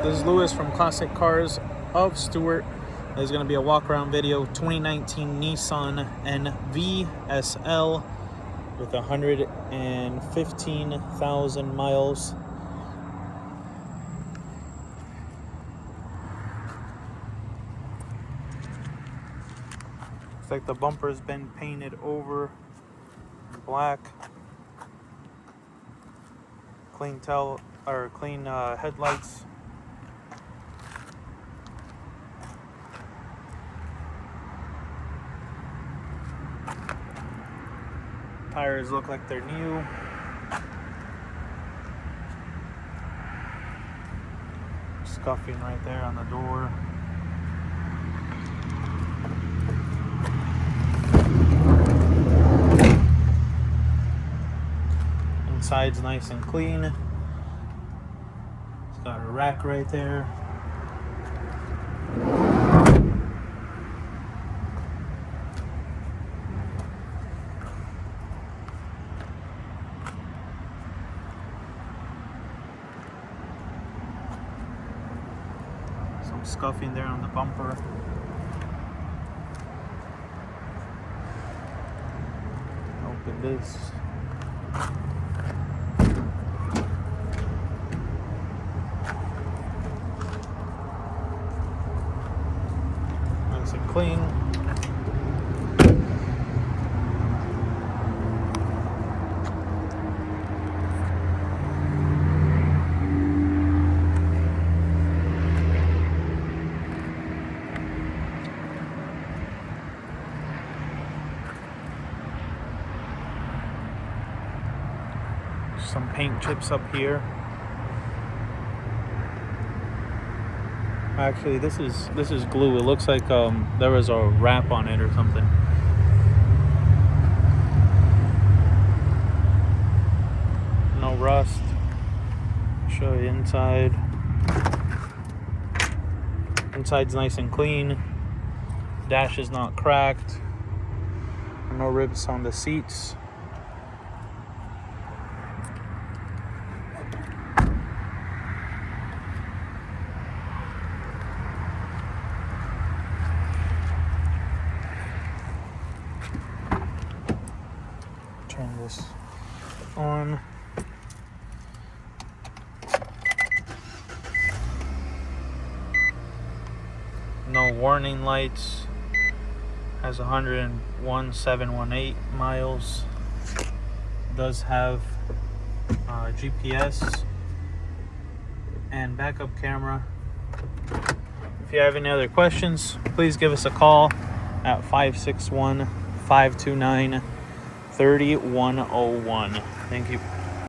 This is Lewis from Classic Cars of Stuart. There's going to be a walk around video. 2019 Nissan NVSL with 115,000 miles. Looks like the bumper's been painted over black. Clean headlights. Tires look like they're new. Scuffing right there on the door. Inside's nice and clean. It's got a rack right there. Some scuffing there on the bumper. Open this. Nice and clean. Some paint chips up here. Actually, this is glue. It looks like there was a wrap on it or something. No rust. Show you inside. Inside's nice and clean. Dash is not cracked. No ribs on the seats. Turn this on. No warning lights. Has 101,718 miles. Does have GPS and backup camera. If you have any other questions, please give us a call at 561-529-3101. Thank you.